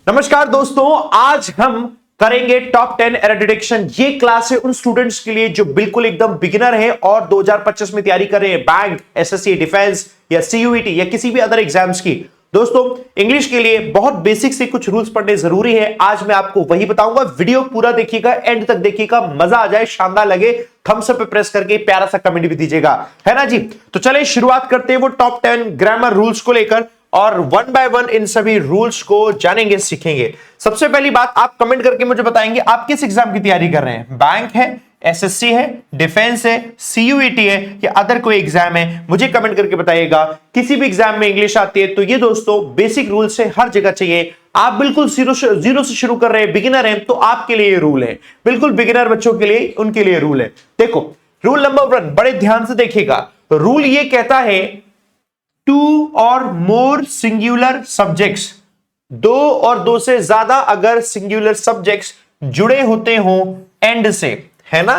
नमस्कार दोस्तों, आज हम करेंगे टॉप 10 एरर डिटेक्शन। ये क्लास है उन स्टूडेंट्स के लिए जो बिल्कुल एकदम बिगिनर है और 2025 में तैयारी कर रहे हैं बैंक, एसएससी, डिफेंस या सीयूईटी या किसी भी अदर एग्जाम्स की। दोस्तों, इंग्लिश के लिए बहुत बेसिक से कुछ रूल्स पढ़ने जरूरी है। आज मैं आपको वही बताऊंगा। वीडियो पूरा देखिएगा, एंड तक देखिएगा, मजा आ जाए, शानदार लगे, थम्स अप पे प्रेस करके प्यारा सा कमेंट भी दीजिएगा, है ना जी। तो चलिए शुरुआत करते हैं वो टॉप 10 ग्रामर रूल्स को लेकर और वन बाय वन इन सभी रूल्स को जानेंगे, सीखेंगे। सबसे पहली बात, आप कमेंट करके मुझे बताएंगे आप किस एग्जाम की तैयारी कर रहे हैं। बैंक है, एसएससी है, डिफेंस है, सीयूईटी है या अदर कोई एग्जाम है, मुझे कमेंट करके बताइएगा। किसी भी एग्जाम में इंग्लिश आती है तो ये दोस्तों बेसिक रूल से हर जगह चाहिए। आप बिल्कुल जीरो से शुरू कर रहे हैं, बिगिनर हैं, तो आपके लिए रूल है। बिल्कुल बिगिनर बच्चों के लिए, उनके लिए रूल है। देखो, रूल नंबर 1 बड़े ध्यान से देखिएगा। रूल ये कहता है टू और मोर सिंगुलर सब्जेक्ट्स, दो और दो से ज्यादा अगर सिंगुलर सब्जेक्ट्स जुड़े होते हो एंड से, है ना,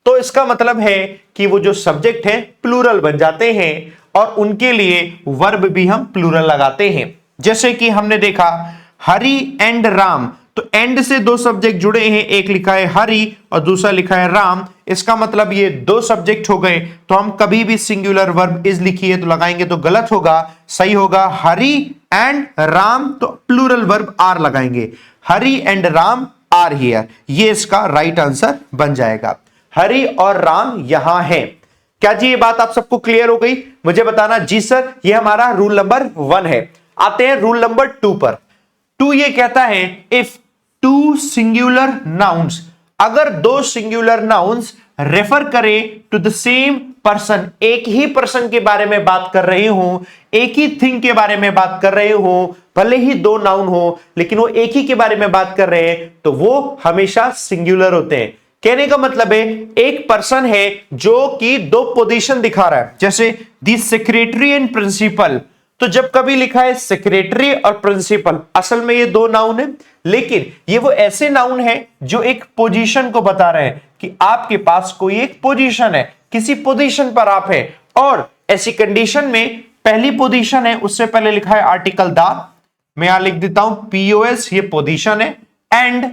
तो इसका मतलब है कि वो जो सब्जेक्ट है प्लूरल बन जाते हैं और उनके लिए वर्ब भी हम प्लूरल लगाते हैं। जैसे कि हमने देखा हरि एंड राम, तो एंड से दो सब्जेक्ट जुड़े हैं, एक लिखा है हरि और दूसरा लिखा है राम। इसका मतलब ये दो सब्जेक्ट हो गए। तो हम कभी भी सिंगुलर वर्ब इज लिखिए तो लगाएंगे तो गलत होगा, सही होगा हरि एंड राम, तो प्लूरल वर्ब आर लगाएंगे। Hari and Ram are here, ये इसका राइट आंसर बन जाएगा। हरि और राम यहां है। क्या जी ये बात आप सबको क्लियर हो गई? मुझे बताना जी सर, ये हमारा रूल नंबर 1 है। आते हैं रूल नंबर 2 पर। 2 ये कहता है इफ टू सिंगुलर नाउन्स, अगर दो सिंगुलर नाउन्स रेफर करें टू द सेम पर्सन, एक ही पर्सन के बारे में बात कर रहे हो, एक ही थिंग के बारे में बात कर रहे हो, भले ही दो नाउन हो लेकिन वो एक ही के बारे में बात कर रहे हैं, तो वो हमेशा सिंगुलर होते हैं। कहने का मतलब है एक पर्सन है जो कि दो पोजीशन दिखा रहा है, जैसे दी सेक्रेटरी एंड प्रिंसिपल। तो जब कभी लिखा है सेक्रेटरी और प्रिंसिपल, असल में ये दो नाउन है, लेकिन ये वो ऐसे नाउन है जो एक पोजीशन को बता रहे हैं कि आपके पास कोई एक पोजीशन है, किसी पोजीशन पर आप है। और ऐसी कंडीशन में पहली पोजीशन है, उससे पहले लिखा है आर्टिकल द, मैं यहां लिख देता हूं पीओएस, ये पोजीशन है, एंड,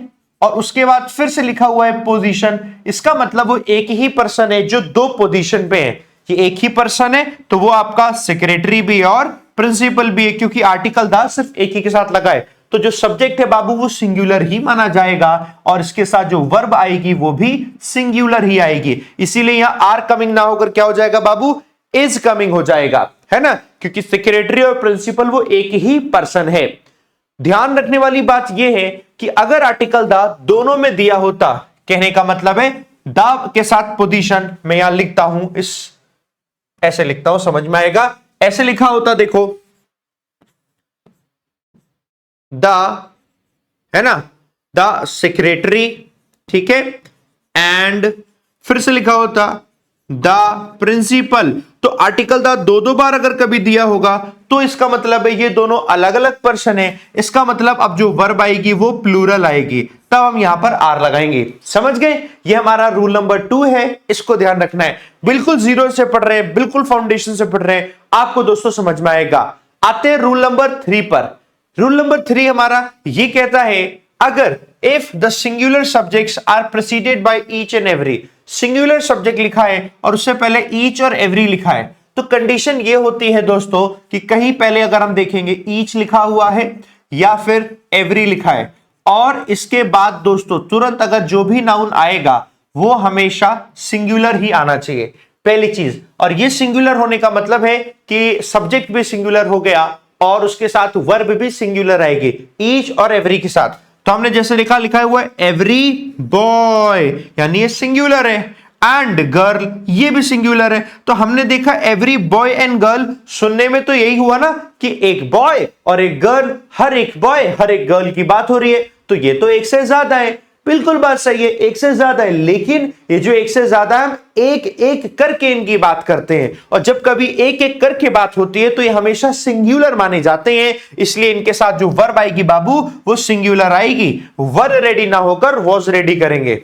और उसके बाद फिर से लिखा हुआ है पोजीशन। इसका मतलब वो एक ही पर्सन है जो दो पोजीशन पे है। ये एक ही पर्सन है तो वो आपका सेक्रेटरी भी और प्रिंसिपल भी है, क्योंकि आर्टिकल द सिर्फ एक ही के साथ लगा है। तो जो सब्जेक्ट है बाबू वो सिंगुलर ही माना जाएगा और इसके साथ जो वर्ब आएगी वो भी सिंगुलर ही आएगी। इसीलिए यहां आर कमिंग ना होकर क्या हो जाएगा बाबू, इज कमिंग हो जाएगा, है ना, क्योंकि सेक्रेटरी और प्रिंसिपल वो एक ही पर्सन है। ध्यान रखने वाली बात यह है कि अगर आर्टिकल द दोनों में दिया होता, कहने का मतलब है द के साथ पोजीशन, मैं यहां लिखता हूं, इस ऐसे लिखता हूं, समझ में आएगा, ऐसे लिखा होता, देखो द, है ना, द सेक्रेटरी, ठीक है, एंड फिर से लिखा होता द प्रिंसिपल। तो आर्टिकल द दो बार अगर कभी दिया होगा तो इसका मतलब है ये दोनों अलग अलग पर्सन है। इसका मतलब अब जो वर्ब आएगी वो प्लूरल आएगी, तब हम यहां पर आर लगाएंगे। समझ गए? ये हमारा रूल नंबर 2 है, इसको ध्यान रखना है। बिल्कुल जीरो से पढ़ रहे हैं, बिल्कुल फाउंडेशन से पढ़ रहे हैं, आपको दोस्तों समझ में आएगा। आते हैं रूल नंबर 3 पर। रूल नंबर 3 हमारा ये कहता है अगर if the singular subjects are preceded by each and every, singular subject लिखा है और उससे पहले ईच और एवरी लिखा है, तो कंडीशन ये होती है दोस्तों कि कहीं पहले अगर हम देखेंगे ईच लिखा हुआ है या फिर एवरी लिखा है, और इसके बाद दोस्तों तुरंत अगर जो भी नाउन आएगा वो हमेशा सिंगुलर ही आना चाहिए, पहली चीज। और ये सिंगुलर होने का मतलब है कि सब्जेक्ट भी सिंगुलर हो गया और उसके साथ वर्ब भी सिंगुलर आएगी, ईच और एवरी के साथ। तो हमने जैसे लिखा हुआ है एवरी बॉय, यानी ये सिंगुलर है, एंड गर्ल ये भी सिंगुलर है। तो हमने देखा एवरी बॉय एंड गर्ल, सुनने में तो यही हुआ ना कि एक बॉय और एक गर्ल, हर एक बॉय हर एक गर्ल की बात हो रही है, तो ये तो एक से ज्यादा है। बिल्कुल बात सही है, एक से ज्यादा है, लेकिन ये जो एक से ज्यादा है एक एक करके इनकी बात करते हैं, और जब कभी एक एक करके बात होती है तो ये हमेशा सिंगुलर माने जाते हैं। इसलिए इनके साथ जो वर्ब आएगी बाबू वो सिंगुलर आएगी। वर रेडी ना होकर वॉज रेडी करेंगे।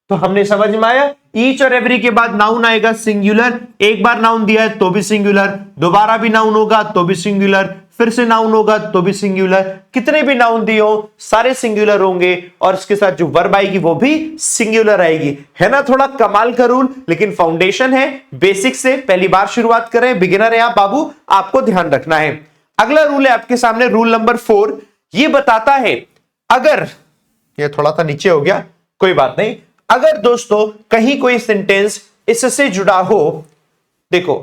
तो हमने समझ में आया, ईच और एवरी के बाद नाउन आएगा सिंगुलर, एक बार नाउन दिया है तो भी सिंगुलर, दोबारा भी नाउन होगा तो भी सिंगुलर, फिर से नाउन होगा तो भी सिंगुलर, कितने भी नाउन दिए हो सारे सिंगुलर होंगे, और इसके साथ जो वर्ब आएगी वो भी सिंगुलर आएगी। है ना थोड़ा कमाल का रूल, लेकिन फाउंडेशन है, बेसिक से पहली बार शुरुआत करें, बिगिनर है आप बाबू, आपको ध्यान रखना है। अगला रूल है आपके सामने, रूल नंबर 4। ये बताता है अगर, ये थोड़ा सा नीचे हो गया, कोई बात नहीं, अगर दोस्तों कहीं कोई सेंटेंस इससे जुड़ा हो, देखो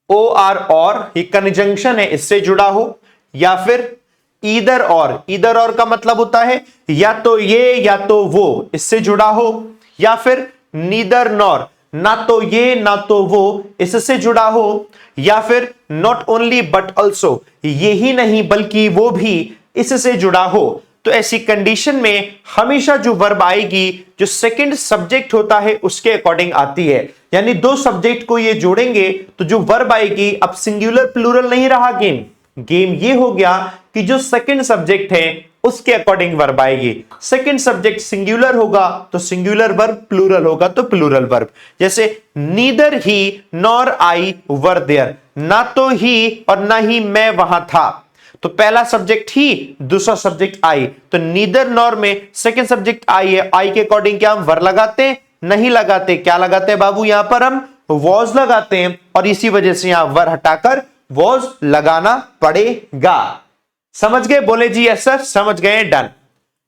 ओ आर और ये कंजंक्शन है, इससे जुड़ा हो, या फिर ईदर और का मतलब होता है या तो ये या तो वो, इससे जुड़ा हो, या फिर नीदर नॉर, ना तो ये ना तो वो, इससे जुड़ा हो, या फिर नॉट ओनली बट ऑल्सो, ये ही नहीं बल्कि वो भी इससे जुड़ा हो, तो ऐसी कंडीशन में हमेशा जो वर्ब आएगी जो सेकंड सब्जेक्ट होता है उसके अकॉर्डिंग आती है। यानी दो सब्जेक्ट को ये जोड़ेंगे तो जो वर्ब आएगी, अब सिंगुलर प्लूरल नहीं रहा गेम ये हो गया कि जो सेकंड सब्जेक्ट है उसके अकॉर्डिंग वर्ब आएगी। सेकंड सब्जेक्ट सिंगुलर होगा तो सिंगुलर वर्ब, प्लूरल होगा तो प्लूरल वर्ब। जैसे neither he nor I were there, ना तो ही और ना ही मैं वहां था, तो पहला सब्जेक्ट ही, दूसरा सब्जेक्ट आई, तो नीदर नॉर में सेकंड सब्जेक्ट आई है, आई के अकॉर्डिंग क्या हम वर लगाते हैं? नहीं लगाते। क्या लगाते हैं बाबू? यहां पर हम वॉज लगाते हैं, और इसी वजह से यहां वर हटाकर वॉज लगाना पड़ेगा। समझ गए? बोले जी यस सर, समझ गए, डन।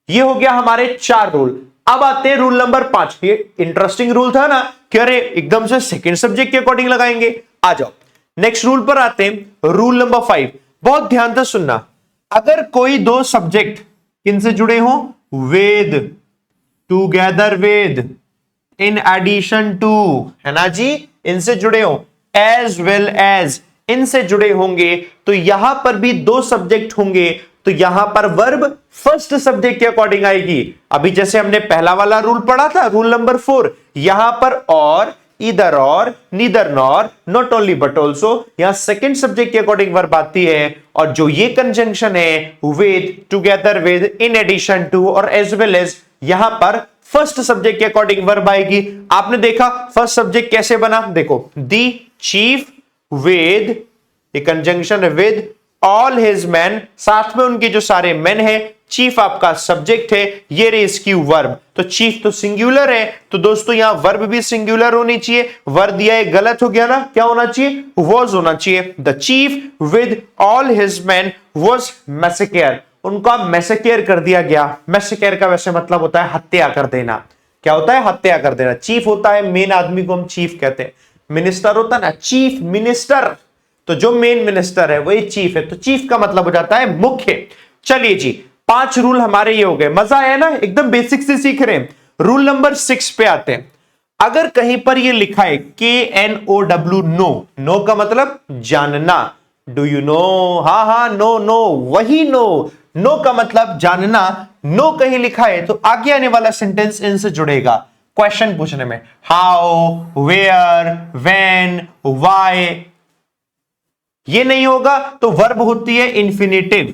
ये हो गया हमारे 4 रूल। अब आते हैं रूल नंबर 5। ये इंटरेस्टिंग रूल था ना कि अरे एकदम से सेकंड सब्जेक्ट के अकॉर्डिंग लगाएंगे। आ जाओ नेक्स्ट रूल पर आते हैं, रूल नंबर 5। बहुत ध्यान से सुनना, अगर कोई दो सब्जेक्ट किनसे जुड़े हो? With, together with, in addition to, है ना जी, इनसे जुड़े हो, एज वेल एज, इनसे जुड़े होंगे, तो यहां पर भी दो सब्जेक्ट होंगे, तो यहां पर वर्ब फर्स्ट सब्जेक्ट के अकॉर्डिंग आएगी। अभी जैसे हमने पहला वाला रूल पढ़ा था, रूल नंबर 4, यहां पर or, either or, neither nor, not only but also, यहां सेकंड सब्जेक्ट के अकॉर्डिंग वर्ब आती है। और जो ये कंजंक्शन है with, together with, in addition to और एज वेल एज, यहां पर फर्स्ट सब्जेक्ट के अकॉर्डिंग वर्ब आएगी। आपने देखा फर्स्ट सब्जेक्ट कैसे बना, देखो, दी चीफ विद, ये कंजंक्शन है विद ऑल हिज मैन, साथ में उनके जो सारे मैन है, चीफ आपका सब्जेक्ट है, ये रे इसकी वर्ब, तो चीफ तो सिंगुलर है, तो दोस्तों यहां वर्ब भी सिंगुलर होनी चाहिए। वर्ब दिया है, गलत हो गया ना, क्या होना चाहिए? वॉज होना चाहिए। The chief with all his man was massacre, उनका मैसेकेयर कर दिया गया। मैसेकेयर का वैसे मतलब होता है हत्या कर देना। क्या होता है? हत्या कर देना। चीफ होता है मेन आदमी को हम चीफ कहते हैं। मिनिस्टर होता है ना, चीफ मिनिस्टर, तो जो मेन मिनिस्टर है वही चीफ है, तो चीफ का मतलब हो जाता है मुख्य। चलिए जी, 5 रूल हमारे ये हो गए। मजा आया ना? एकदम बेसिक से सीख रहे हैं। रूल नंबर 6 पे आते हैं। अगर कहीं पर ये लिखा है KNOW, नो, नो का मतलब जानना, डू यू नो, हा हा, नो नो, वही नो, नो का मतलब जानना, नो कहीं लिखा है तो आगे आने वाला सेंटेंस इनसे जुड़ेगा क्वेश्चन पूछने में। हाउ, वेयर, व्हेन, व्हाई, ये नहीं होगा तो वर्ब होती है इंफिनिटिव,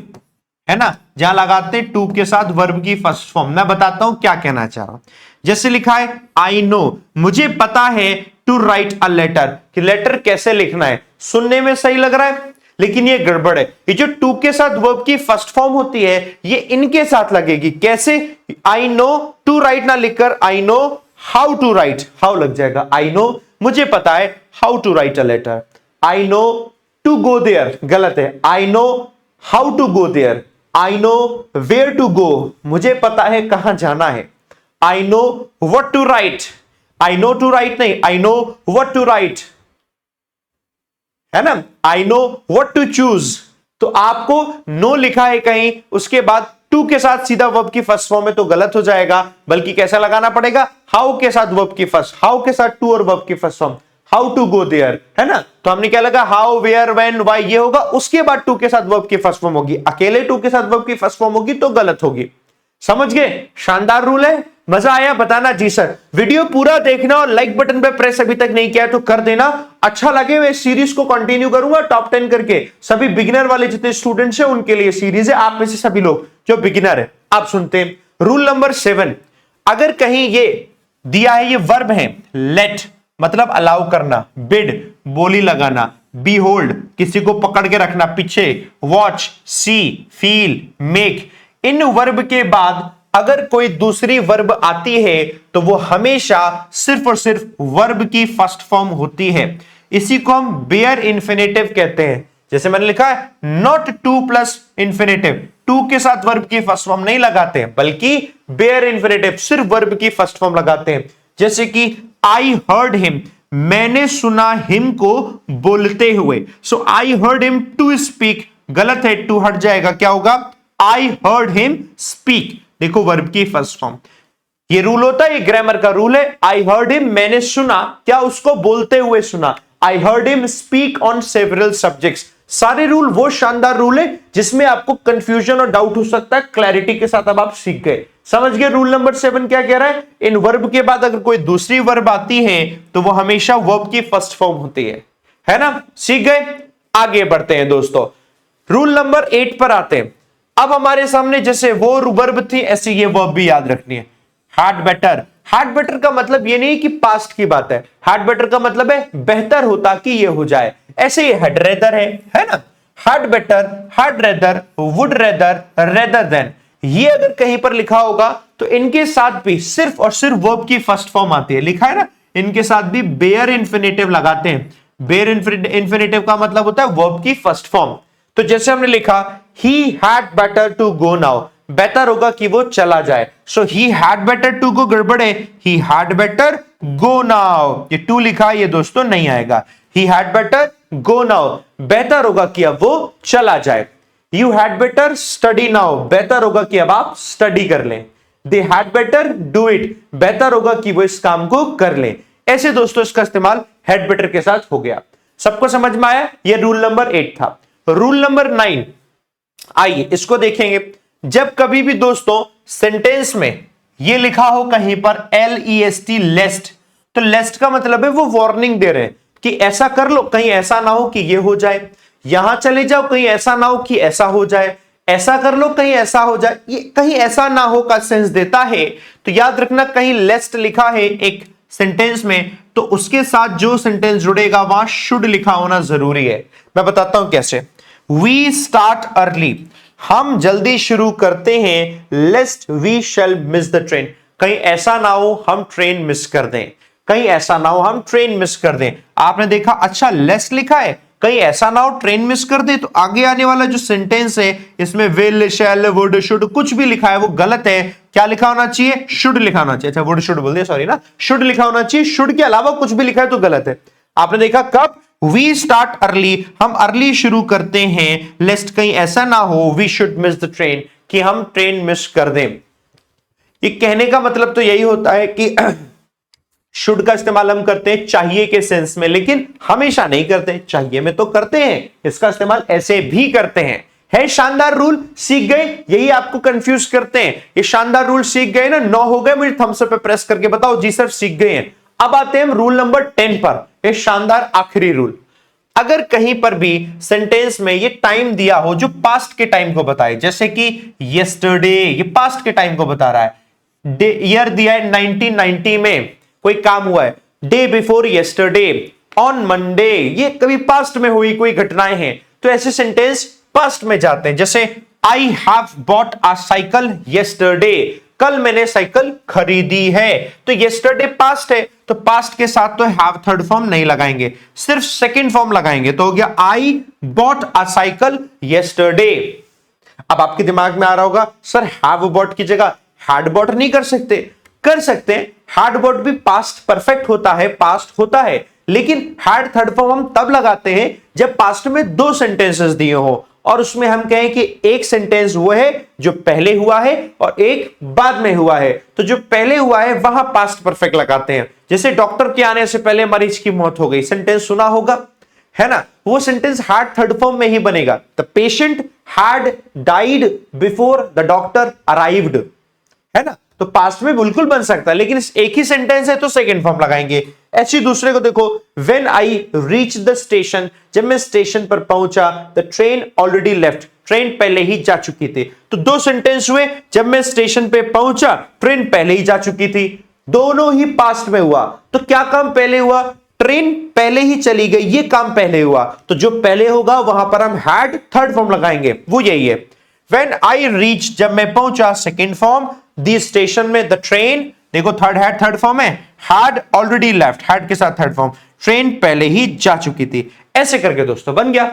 है ना, जहां लगाते हैं टू के साथ वर्ब की फर्स्ट फॉर्म। मैं बताता हूं क्या कहना चाह रहा हूं। जैसे लिखा है आई नो, मुझे पता है, टू राइट अ लेटर, कि लेटर कैसे लिखना है। सुनने में सही लग रहा है, लेकिन ये गड़बड़ है। ये जो टू के साथ वर्ब की फर्स्ट फॉर्म होती है, ये इनके साथ लगेगी। कैसे? आई नो टू राइट ना लिखकर I know how to write, how लग जाएगा। आई नो, मुझे पता है, how to write a letter. I know to go there, गलत है। I know how to go there. I know where to go, मुझे पता है कहां जाना है। I know what to write, I know to write नहीं, I know what to write, है ना। I know what to choose, तो आपको नो लिखा है कहीं, उसके बाद टू के साथ सीधा वर्ब की फर्स्ट फॉर्म में तो गलत हो जाएगा, बल्कि कैसा लगाना पड़ेगा? हाउ के साथ वर्ब की फर्स्ट, हाउ के साथ टू और वर्ब की first form, how to go there, है ना। तो हमने क्या लगा? हाउ, वेयर, व्हेन, व्हाई, ये होगा, उसके बाद टू के साथ वर्ब की फर्स्ट फॉर्म होगी। अकेले टू के साथ वर्ब की फर्स्ट फॉर्म होगी तो गलत होगी। समझ गए? शानदार रूल है। मजा आया? बताना जी सर। वीडियो पूरा देखना और लाइक बटन पे प्रेस अभी तक नहीं किया तो कर देना। अच्छा लगे मैं सीरीज को कंटिन्यू करूंगा टॉप 10 करके। सभी बिगिनर वाले जितने स्टूडेंट्स हैं उनके लिए सीरीज है, आप में से सभी लोग जो बिगिनर है। आप सुनते हैं रूल नंबर 7। अगर कहीं ये दिया है, ये वर्ब है, लेट मतलब अलाउ करना, बिड बोली लगाना, बी होल्ड किसी को पकड़ के रखना पीछे, वॉच, सी, फील, मेक, इन वर्ब के बाद अगर कोई दूसरी वर्ब आती है तो वो हमेशा सिर्फ और सिर्फ वर्ब की फर्स्ट फॉर्म होती है। इसी को हम बेयर इंफिनिटिव कहते हैं। जैसे मैंने लिखा है not to plus infinitive, to के साथ वर्ब की फर्स्ट फॉर्म नहीं लगाते हैं, बल्कि बेयर इंफिनिटिव सिर्फ वर्ब की फर्स्ट फॉर्म लगाते हैं। जैसे कि आई हर्ड हिम, मैंने सुना हिम को बोलते हुए। So I heard him to speak, गलत है, टू हट जाएगा, क्या होगा आई हर्ड हिम स्पीक। देखो वर्ब की फर्स्ट फॉर्म, ये रूल होता है, ये ग्रामर का रूल है। आई हर्ड हिम मैंने सुना, क्या उसको बोलते हुए सुना। आई heard him speak on several subjects. सारे रूल वो शानदार रूल है जिसमें आपको कंफ्यूजन और डाउट हो सकता है, क्लैरिटी के साथ अब आप सीख गए, समझ गए। रूल नंबर 7 क्या कह रहा है, इन वर्ब के बाद अगर कोई दूसरी वर्ब आती है तो वो हमेशा वर्ब की फर्स्ट फॉर्म होती है ना। सीख गए, आगे बढ़ते हैं दोस्तों, रूल नंबर 8 पर आते हैं। अब हमारे सामने जैसे वो वर्ब थी ऐसे ये वर्ब भी याद रखनी है। हार्ड बेटर, हार्ड बेटर का मतलब ये नहीं कि पास्ट की बात है, हार्ड बेटर का मतलब है बेहतर होता कि ये हो जाए। ऐसे ये हेड रेदर है ना, hard better, hard rather, would rather, rather than, ये अगर कहीं पर लिखा होगा तो इनके साथ भी सिर्फ और सिर्फ वर्ब की फर्स्ट फॉर्म आती है। लिखा है ना, इनके साथ भी बेयर इंफिनिटिव लगाते हैं। बेयर इंफिनिटिव का मतलब होता है वर्ब की फर्स्ट फॉर्म। तो जैसे हमने लिखा he had better to go now, बेहतर होगा कि वो चला जाए। So he had better to go गड़बड़ है, he had better go now, ये टू लिखा ये दोस्तों नहीं आएगा। He had better go now, बेहतर होगा कि अब वो चला जाए। You had better study now, बेहतर होगा कि अब आप स्टडी कर लें। They had better do it, बेहतर होगा कि वो इस काम को कर लें। ऐसे दोस्तों इसका इस्तेमाल हैड बेटर के साथ हो गया। सबको समझ में आया, ये रूल नंबर 8 था। रूल नंबर 9, आइए इसको देखेंगे। जब कभी भी दोस्तों सेंटेंस में ये लिखा हो कहीं पर LEST लेस्ट, तो लेस्ट का मतलब है वो वार्निंग दे रहे हैं कि ऐसा कर लो, कहीं ऐसा ना हो कि ये हो जाए, यहां चले जाओ कहीं ऐसा ना हो कि ऐसा हो जाए, ऐसा कर लो कहीं ऐसा हो जाए, ये कहीं ऐसा ना हो का सेंस देता है। तो याद रखना कहीं लेस्ट लिखा है एक सेंटेंस में तो उसके साथ जो सेंटेंस जुड़ेगा वहां शुड लिखा होना जरूरी है। मैं बताता हूं कैसे। वी स्टार्ट अर्ली, हम जल्दी शुरू करते हैं, lest we shall miss the train, कहीं ऐसा ना हो हम ट्रेन मिस कर दें, कहीं ऐसा ना हो हम ट्रेन मिस कर दें। आपने देखा अच्छा लेस्ट लिखा है, कहीं ऐसा ना हो ट्रेन मिस कर दे, तो आगे आने वाला जो सेंटेंस है इसमें विल, शैल, वुड, शुड कुछ भी लिखा है वो गलत है। क्या लिखा होना चाहिए, शुड लिखा होना चाहिए। अच्छा वुड शुड बोल दिया, सॉरी ना, शुड लिखा होना चाहिए, शुड के अलावा कुछ भी लिखा है तो गलत है। आपने देखा कब, वी स्टार्ट अर्ली, हम अर्ली शुरू करते हैं, लेस्ट कहीं ऐसा ना हो we should miss the train, कि हम ट्रेन मिस कर दें। ये कहने का मतलब तो यही होता है कि शुड का इस्तेमाल हम करते हैं चाहिए के सेंस में, लेकिन हमेशा नहीं करते, चाहिए में तो करते हैं, इसका इस्तेमाल ऐसे भी करते हैं। है शानदार रूल, सीख गए, यही आपको कंफ्यूज करते हैं। ये शानदार रूल सीख गए ना, 9 हो गए, मुझे थम्स अप पे प्रेस करके बताओ जी सर सीख गए हैं। अब आते हैं रूल नंबर 10 पर, ये शानदार आखिरी रूल। अगर कहीं पर भी सेंटेंस में ये टाइम दिया हो जो पास्ट के टाइम को बताए, जैसे कि यस्टरडे, ये पास्ट के टाइम को बता रहा है, ईयर दिया है 1990 में कोई काम हुआ है, day before yesterday, on Monday, ये कभी पास्ट में हुई कोई घटनाएं हैं, तो ऐसे सेंटेंस पास्ट में जाते हैं। जैसे I have bought a cycle yesterday, कल मैंने साइकिल खरीदी है, तो यस्टरडे पास्ट है तो पास्ट के साथ तो हैव थर्ड फॉर्म नहीं लगाएंगे, सिर्फ सेकंड फॉर्म लगाएंगे, तो हो गया I bought a cycle yesterday. अब आपके दिमाग में आ रहा होगा सर हैव बॉट की जगह हैड बॉट नहीं कर सकते? कर सकते हैं, हैड बॉट भी पास्ट परफेक्ट होता है, पास्ट होता है, लेकिन हैड थर्ड फॉर्म हम तब लगाते हैं जब पास्ट में 2 सेंटेंसेस दिए हो और उसमें हम कहें कि एक सेंटेंस वो है जो पहले हुआ है और एक बाद में हुआ है, तो जो पहले हुआ है वहां पास्ट परफेक्ट लगाते हैं। जैसे डॉक्टर के आने से पहले मरीज की मौत हो गई, सेंटेंस सुना होगा है ना, वो सेंटेंस हैड थर्ड फॉर्म में ही बनेगा। The patient had died before the doctor arrived, है ना, तो पास्ट में बिल्कुल बन सकता है, लेकिन एक ही सेंटेंस है तो सेकंड फॉर्म लगाएंगे। ऐसी दूसरे को देखो, when I reach the station, जब मैं स्टेशन पर पहुंचा, the train already left, train पहले ही जा चुकी थी। तो दो सेंटेंस हुए, जब मैं स्टेशन पे पहुंचा ट्रेन पहले ही जा चुकी थी, दोनों ही पास्ट में हुआ। तो क्या काम पहले हुआ? ट्रेन पहले ही चली गई, ये काम पहले हुआ। तो जो पहले होगा वहां पर हम हैड थर्ड फॉर्म लगाएंगे, वो यही है। व्हेन आई रीच, जब मैं पहुंचा, सेकेंड फॉर्म, द स्टेशन में, द ट्रेन, देखो थर्ड हैड थर्ड फॉर्म है, हैड ऑलरेडी लेफ्ट, हैड के साथ थर्ड फॉर्म, ट्रेन पहले ही जा चुकी थी। ऐसे करके दोस्तों बन गया।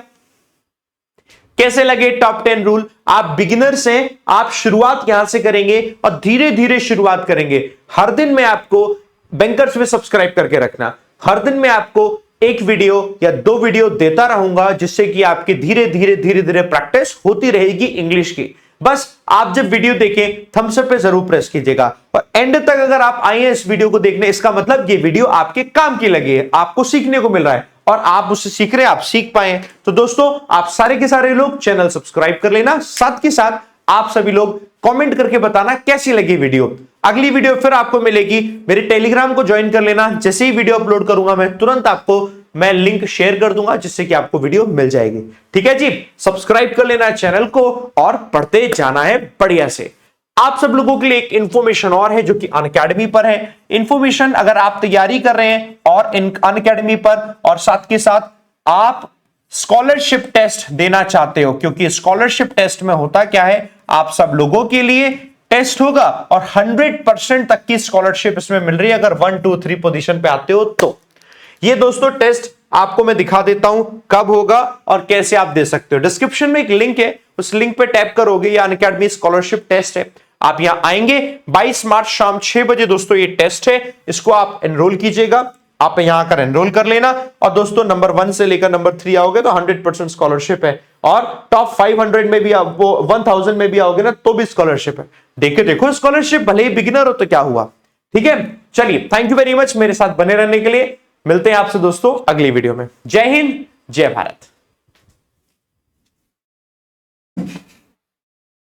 कैसे लगे टॉप 10 रूल? आप बिगिनर से, आप शुरुआत यहां से करेंगे और धीरे धीरे शुरुआत करेंगे। हर दिन मैं आपको बैंकर्स में सब्सक्राइब करके रखना, हर दिन मैं आपको एक वीडियो या 2 वीडियो देता रहूंगा, जिससे कि आपकी धीरे धीरे धीरे धीरे प्रैक्टिस होती रहेगी इंग्लिश की। बस आप जब वीडियो देखें थम्स अप पे जरूर प्रेस कीजिएगा, और एंड तक अगर आप आए हैं इस वीडियो को देखने, इसका मतलब ये वीडियो आपके काम की लगी है, आपको सीखने को मिल रहा है और आप उससे सीख रहे हैं, आप सीख पाए। तो दोस्तों आप सारे के सारे लोग चैनल सब्सक्राइब कर लेना, साथ के साथ आप सभी लोग कमेंट करके बताना कैसी लगी वीडियो। अगली वीडियो फिर आपको मिलेगी, मेरे टेलीग्राम को ज्वाइन कर लेना, जैसे ही वीडियो अपलोड करूंगा मैं तुरंत आपको मैं लिंक शेयर कर दूंगा, जिससे कि आपको वीडियो मिल जाएगी। ठीक है जी, सब्सक्राइब कर लेना चैनल को और पढ़ते जाना है बढ़िया से। आप सब लोगों के लिए एक इंफॉर्मेशन और है जो कि अनअकैडमी पर है। इंफॉर्मेशन अगर आप तैयारी कर रहे हैं और अनअकैडमी पर, और साथ के साथ आप स्कॉलरशिप टेस्ट देना चाहते हो, क्योंकि स्कॉलरशिप टेस्ट में होता क्या है, आप सब लोगों के लिए टेस्ट होगा और 100% तक की स्कॉलरशिप इसमें मिल रही है अगर 1, 2, 3 पोजीशन पे आते हो तो। ये दोस्तों टेस्ट आपको मैं दिखा देता हूं कब होगा और कैसे आप दे सकते हो। डिस्क्रिप्शन में एक लिंक है, उस लिंक पे टैप करोगे, ये अनअकैडमी स्कॉलरशिप टेस्ट है। आप यहां आएंगे 22 मार्च शाम 6 बजे दोस्तों ये टेस्ट है, इसको आप एनरोल कीजिएगा। आप यहां आकर एनरोल कर लेना, और दोस्तों नंबर 1 से लेकर नंबर 3 आओगे तो 100% स्कॉलरशिप है, और टॉप 500 में भी वो 1000 में भी आओगे ना तो भी स्कॉलरशिप है। देखो स्कॉलरशिप, भले ही बिगिनर हो तो क्या हुआ। ठीक है, चलिए थैंक यू वेरी मच मेरे साथ बने रहने के लिए। मिलते हैं आपसे दोस्तों अगली वीडियो में। जय हिंद, जय भारत।